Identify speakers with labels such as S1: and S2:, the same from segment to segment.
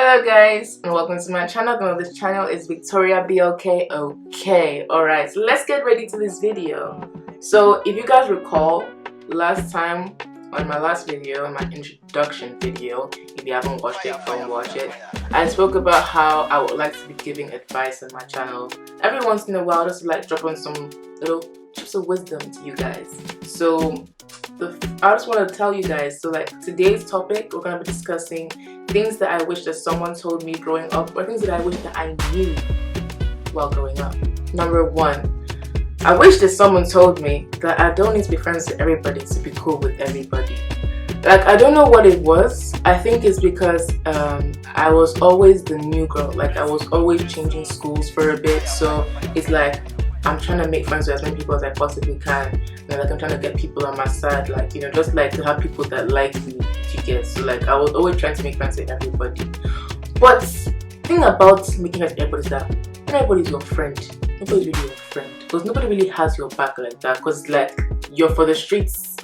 S1: Hello guys and welcome to my channel. The name of this channel is Victoria BLK. Okay, alright, so let's get ready to this video. So if you guys recall, last time on my last video, my introduction video, if you haven't watched it, go and watch it. I spoke about how I would like to be giving advice on my channel every once in a while, just to like drop on some little tips of wisdom to you guys. So I just want to tell you guys, so like today's topic, we're going to be discussing things that I wish that someone told me growing up, or things that I wish that I knew while growing up. Number one, I wish that someone told me that I don't need to be friends with everybody to be cool with everybody. Like, I don't know what it was. I think it's because I was always the new girl. Like, I was always changing schools for a bit, so it's like I'm trying to make friends with as many people as I possibly can. And like, I'm trying to get people on my side, like, you know, just like to have people that like me, you get. So like, I was always trying to make friends with everybody. But the thing about making friends with everybody is that not everybody's your friend. Nobody's really your friend, because nobody really has your back like that, because like, you're for the streets.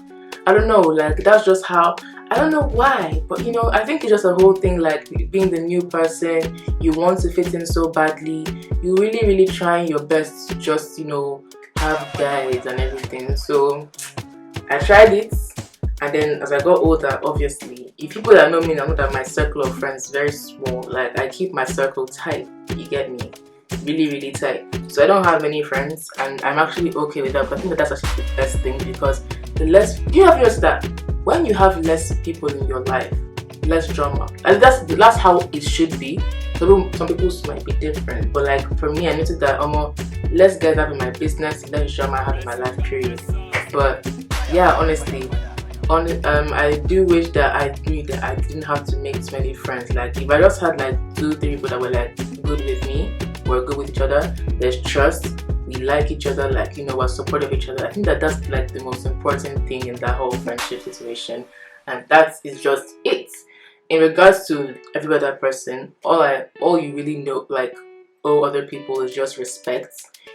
S1: I don't know, like, that's just how, I don't know why, but you know, I think it's just a whole thing, like being the new person, you want to fit in so badly, you really trying your best to just, you know, have guys and everything. So I tried it, and then as I got older, obviously, if people that know me know that my circle of friends is very small. Like, I keep my circle tight, you get me, really tight. So I don't have many friends, and I'm actually okay with that. But I think that that's actually the best thing, because the less you have noticed that when you have less people in your life, less drama. And that's how it should be. Some people might be different, but like for me, I noticed that almost less guys have in my business, less drama I have in my life, period. But yeah, honestly, I do wish that I knew that I didn't have to make too many friends. Like, if I just had like 2-3 people that were like good with me, we're good with each other, there's trust, we like each other, like, you know, we're supportive of each other. I think that that's like the most important thing in that whole friendship situation, and that is just it. In regards to every other person, all you really know, like all other people, is just respect.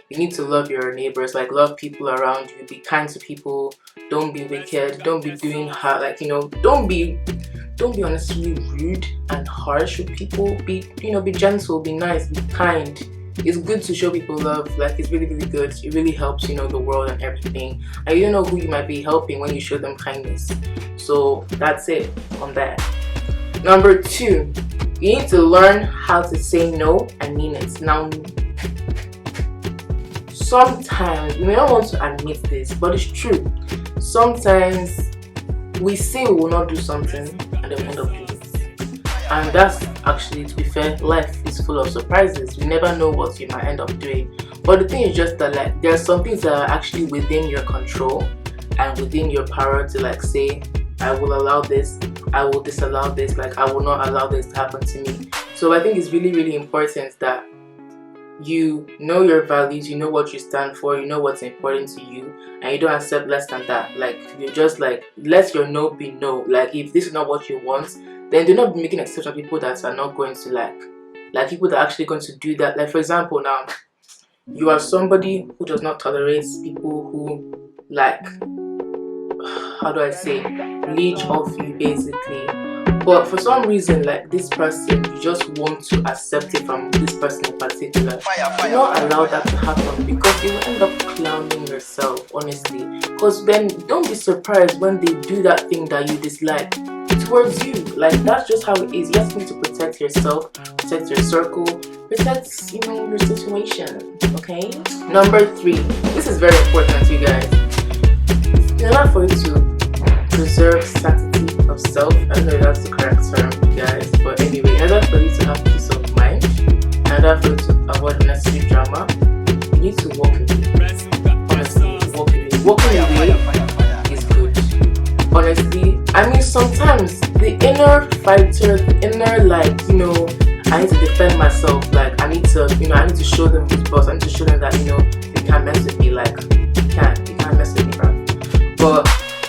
S1: You need to love your neighbors, like love people around you, be kind to people, don't be wicked, don't be doing hard, like, you know, don't be honestly rude and harsh with people. Be, you know, be gentle, be nice, be kind. It's good to show people love. Like, it's really good. It really helps, you know, the world and everything. And you don't know who you might be helping when you show them kindness. So that's it on that. Number 2, you need to learn how to say no and mean it. Now, sometimes we may not want to admit this, but it's true. Sometimes we say we will not do something and then we end up doing it. And that's actually, to be fair, life is full of surprises. You never know what you might end up doing. But the thing is just that, like, there are some things that are actually within your control and within your power to like say, I will allow this, I will disallow this, like I will not allow this to happen to me. So I think it's really important that you know your values, you know what you stand for, you know what's important to you, and you don't accept less than that. Like, you just like, let your no be no. Like, if this is not what you want, then do not be making exceptions of people that are not going to like people that are actually going to do that. Like, for example, now you are somebody who does not tolerate people who, like, how do I say, leech off you basically. But for some reason, like, this person, you just want to accept it from this person in particular. Do not allow that to happen, because you will end up clowning yourself, honestly. Because then don't be surprised when they do that thing that you dislike towards you. Like, that's just how it is. You just need to protect yourself, protect your circle, protect, you know, your situation. Okay. Number 3, this is very important, you guys. In order for you to preserve sanctity of self, I don't know if that's the correct term, you guys, but anyway, in order for you to have peace of mind, in order for you to avoid unnecessary drama, you need to walk away. Honestly, walk away. Walking away is good. Honestly, I mean, sometimes the inner fighter, the inner, like, you know, I need to defend myself, like, I need to, you know, I need to show them who's boss, I need to show them that, you know, they can't mess with me, like, you can't mess with me, bro. But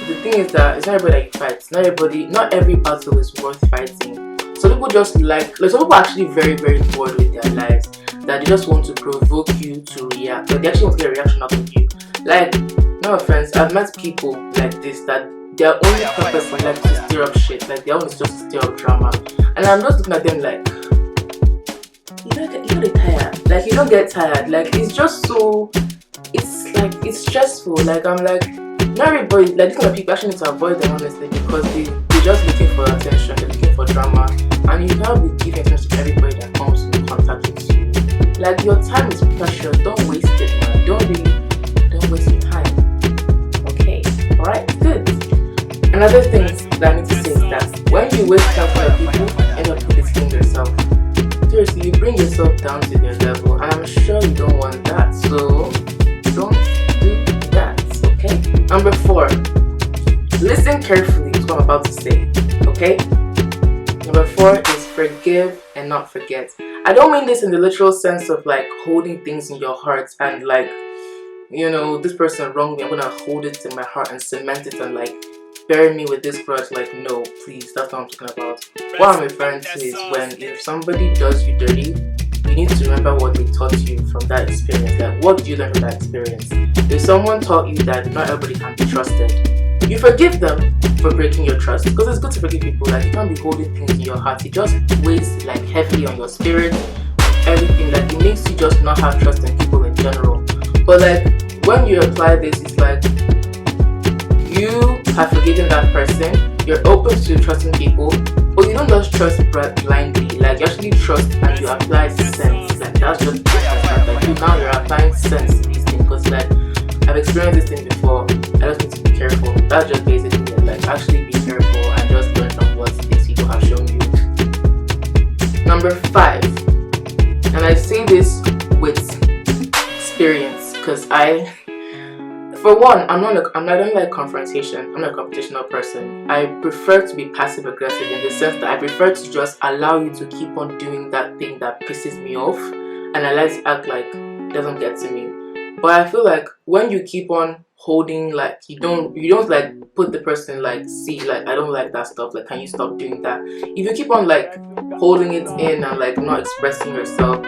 S1: the thing is that it's not everybody that you fight. Not every battle is worth fighting. Some people just like some people are actually very bored with their lives, that they just want to provoke you to react, but they actually want to get a reaction out of you. Like, no offense, I've met people like this that their only purpose in life is to stir up shit. Like, their own is just to stir up drama. And I'm just looking at them like, you don't get tired. Like, you don't get tired. Like, it's just so, it's like, it's stressful. Like, I'm like, not everybody, like, these kind of people actually need to avoid them, honestly, because they're just looking for attention, they're looking for drama, and you can't be giving attention to everybody that comes in contact with you. Like, your time is precious. Don't waste it, man. Don't waste your time. Okay, alright, good. Another thing that I need to say is that when you waste time for other people, you end up listening yourself. Seriously, you bring yourself down to their level, and I'm sure you don't want that, so don't do that, okay? Number 4, listen carefully to what I'm about to say, okay? Number 4 is forgive and not forget. I don't mean this in the literal sense of like holding things in your heart and like, you know, this person wronged me, I'm gonna hold it in my heart and cement it and like bury me with this grudge. Like, no, please, that's what I'm talking about. What I'm referring to is when if somebody does you dirty, you need to remember what they taught you from that experience. Like, what did you learn from that experience? If someone taught you that not everybody can be trusted, you forgive them for breaking your trust, because it's good to forgive people. Like, you can't be holding things in your heart. It just weighs like heavily on your spirit, everything. Like, it makes you just not have trust in people in general. But like, when you apply this, it's like you have forgiven that person, you're open to trusting people, but you don't just trust blindly. Like, you actually trust and you apply sense. Like, that's just different. Like, you're applying sense to these things, because like, I've experienced this thing before. I just need to be careful. That's just basically it. Like, actually be careful and just learn from what these people have shown you. Number 5, and I say this with experience, because for one, I don't like confrontation. I'm not a confrontational person. I prefer to be passive aggressive in the sense that I prefer to just allow you to keep on doing that thing that pisses me off, and I like to act like it doesn't get to me. But I feel like when you keep on holding, like, you don't like put the person like, see, like, I don't like that stuff, like, can you stop doing that? If you keep on like holding it in and like not expressing yourself,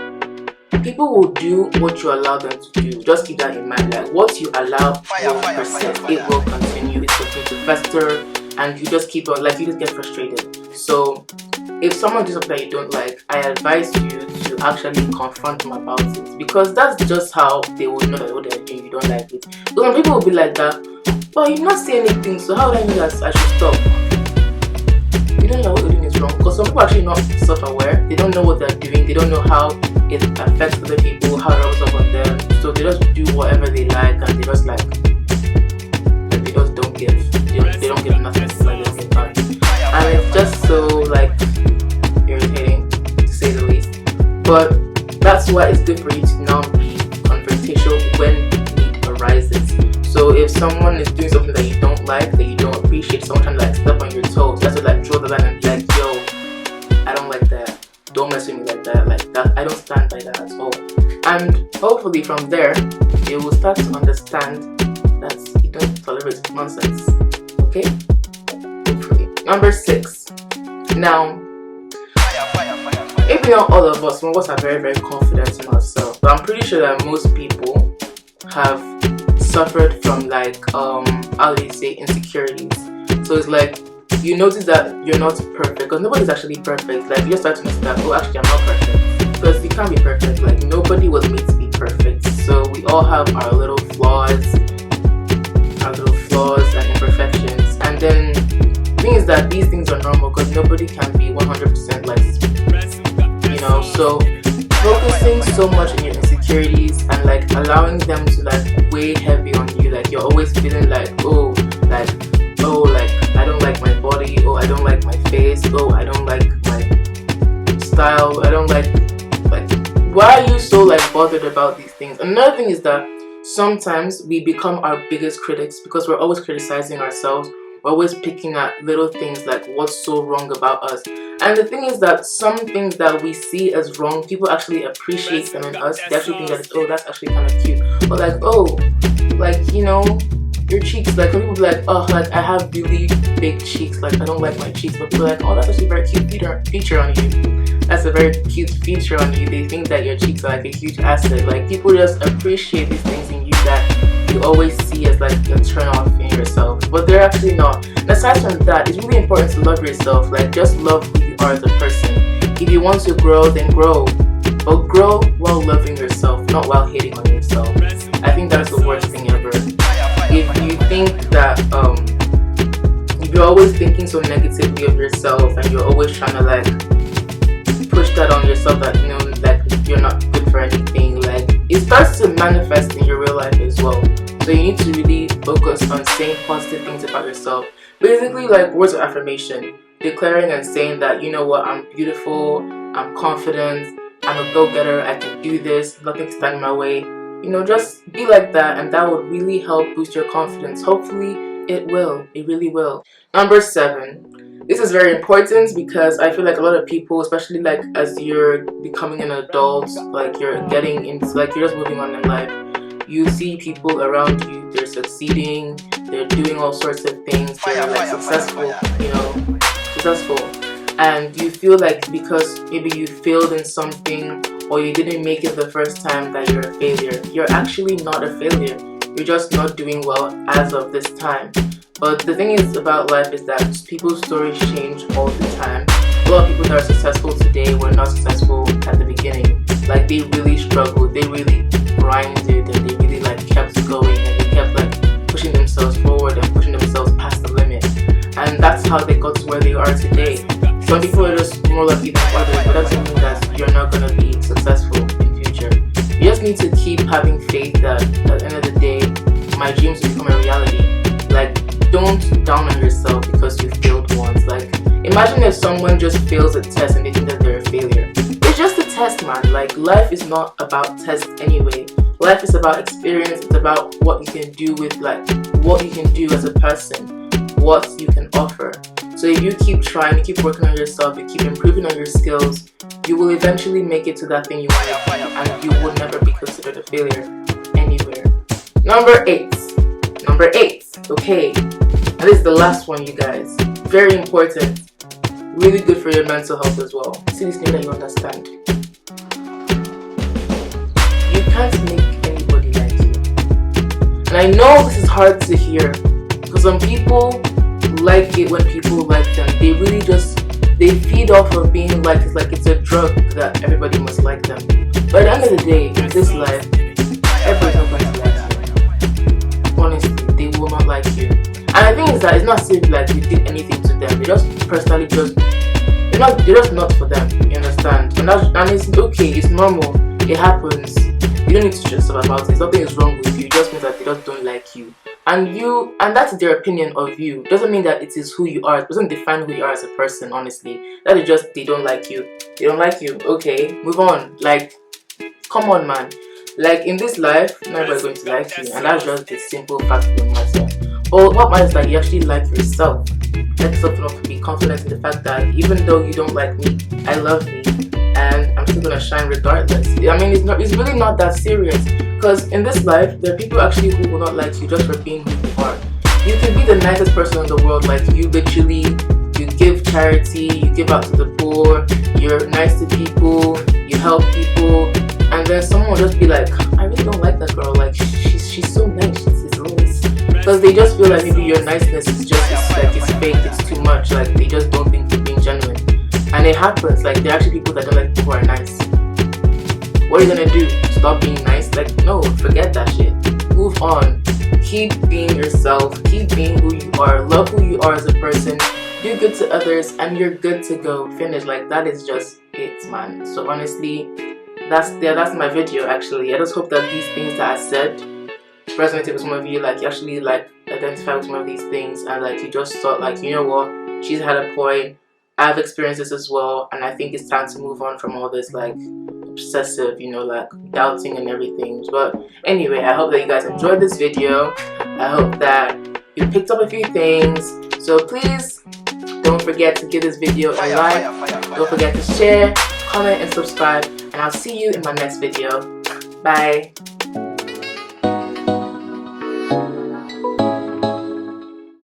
S1: people will do what you allow them to do. Just keep that in mind. Like, what you allow will persist, it will continue, it's going to fester, and you just keep on, like, you just get frustrated. So if someone does something that you don't like, I advise you to actually confront them about it, because that's just how they will know that what they're doing, you don't like it. Because some people will be like that, but you not say anything, so how would I know that I should stop? You don't know what you're doing is wrong, because some people are actually not self-aware. They don't know what they're doing, they don't know how it affects other people, how it rubs off on them, so they just do whatever they like, and they just like they just don't give. They don't give nothing, like, they don't give back. And it's just so like irritating, to say the least. But that's why it's good for you to now be confrontational when need arises. So if someone is doing something that you don't like, that you don't appreciate, someone trying to like step on your toes, that's to like draw the line and be like, yo, I don't like that. Don't mess with me like that. Like, that, I don't stand by that at all. And hopefully from there, you will start to understand that you don't tolerate nonsense. Okay? Hopefully. Number 6. Now, maybe not all of us, some of us are very, very confident in ourselves, but I'm pretty sure that most people have suffered from like, how do you say, insecurities. So it's like, you notice that you're not perfect, because nobody's actually perfect. Like, you just start to notice that, oh, actually I'm not perfect, because you can't be perfect. Like, nobody was made to be perfect. So we all have our little flaws and imperfections. And then the thing is that these things are normal, because nobody can be 100% like, you know. So focusing so much on your insecurities and like allowing them to like weigh heavy on you, like you're always feeling like, oh, like I don't like my body, oh, I don't like my face, oh, I don't like my style, I don't like, why are you so like bothered about these things? Another thing is that sometimes we become our biggest critics, because we're always criticizing ourselves. We're always picking at little things like what's so wrong about us. And the thing is that some things that we see as wrong, people actually appreciate them in us. They actually think that, oh, that's actually kind of cute. Or like, oh, like, you know, your cheeks. Like, when people be like, oh, like, I have really big cheeks, like, I don't like my cheeks. But people are like, oh, that's actually a very cute feature on you. That's a very cute feature on you. They think that your cheeks are like a huge asset. Like, people just appreciate these things in you that you always see as like a turn off in yourself, but they're actually not. And aside from that, it's really important to love yourself. Like, just love who you are as a person. If you want to grow, then grow. but grow while loving yourself, not while hating on yourself. I think that's the worst thing ever. If you think that if you're always thinking so negatively of yourself and you're always trying to like push that on yourself, that you know, like you're not good for anything, like it starts to manifest in your real life as well. So you need to really focus on saying positive things about yourself, basically like words of affirmation, declaring and saying that, you know what, I'm beautiful, I'm confident, I'm a go-getter, I can do this, nothing's standing in my way. You know, just be like that, and that would really help boost your confidence. Hopefully it will, it really will. Number 7, this is very important because I feel like a lot of people, especially like as you're becoming an adult, like you're getting into, like you're just moving on in life, you see people around you, they're succeeding, they're doing all sorts of things, they're like successful, you know, successful, and you feel like because maybe you failed in something or you didn't make it the first time that you're a failure. You're actually not a failure, you're just not doing well as of this time. But the thing is about life is that people's stories change all the time. A lot of people that are successful today were not successful at the beginning. Like they really struggled, they really grinded, and they really like kept going, and they kept like pushing themselves forward and pushing themselves past the limit. And that's how they got to where they are today. Some people are just more lucky than others, but that doesn't mean that you're not going to be successful in future. You just need to keep having faith that at the end of the day, my dreams will become a reality. Like, don't down on yourself because you failed once. Like, imagine if someone just fails a test and they think that they're a failure. It's just a test, man. Like, life is not about tests anyway. Life is about experience. It's about what you can do with, like, what you can do as a person, what you can offer. So if you keep trying, you keep working on yourself, you keep improving on your skills, you will eventually make it to that thing you want to do, and you will never be considered a failure anywhere. Number 8, okay, and this is the last one, you guys. Very important, really good for your mental health as well. See this name that you understand. You can't make anybody like you. And I know this is hard to hear, because some people like it when people like them. They really just, they feed off of being liked. It's like it's a drug that everybody must like them. But at the end of the day, in this life, everybody's not going to like you. Honestly, they will not like you. And the thing is that it's not safe like you did anything to them. They just personally just, they're just not for them. You understand? And it's okay, it's normal, it happens. You don't need to stress about it. Nothing is wrong with you. It just means that they just don't like you. And that's their opinion of you. Doesn't mean that it is who you are. It doesn't define who you are as a person, honestly. That is just, they don't like you. They don't like you. Okay, move on. Like, come on, man. Like, in this life, not everybody's going to like you. And that's just the simple fact of the matter. But what matters is that you actually like yourself. Like yourself enough to be confident in the fact that even though you don't like me, I love me. And I'm still going to shine regardless. I mean, it's really not that serious. Because in this life, there are people actually who will not like you just for being who you are. You can be the nicest person in the world, like you literally, you give charity, you give out to the poor, you're nice to people, you help people, and then someone will just be like, I really don't like that girl, like she's so nice, she's always, because they just feel like maybe your niceness is just, it's fake, it's too much, like they just don't think you're being genuine. And it happens, like there are actually people that don't like people who are nice. What are you gonna do? Stop being nice? Like, no, forget that shit. Move on. Keep being yourself. Keep being who you are. Love who you are as a person. Do good to others, and you're good to go. Finish. Like, that is just it, man. So honestly, that's my video. Actually, I just hope that these things that I said resonated with some of you. Like, you actually like identify with some of these things, and like you just thought, like, you know what? She's had a point. I've experienced this as well, and I think it's time to move on from all this, like, obsessive, you know, like doubting and everything. But anyway, I hope that you guys enjoyed this video. I hope that you picked up a few things. So please don't forget to give this video a like. Don't forget to share, comment, and subscribe. And I'll see you in my next video. Bye.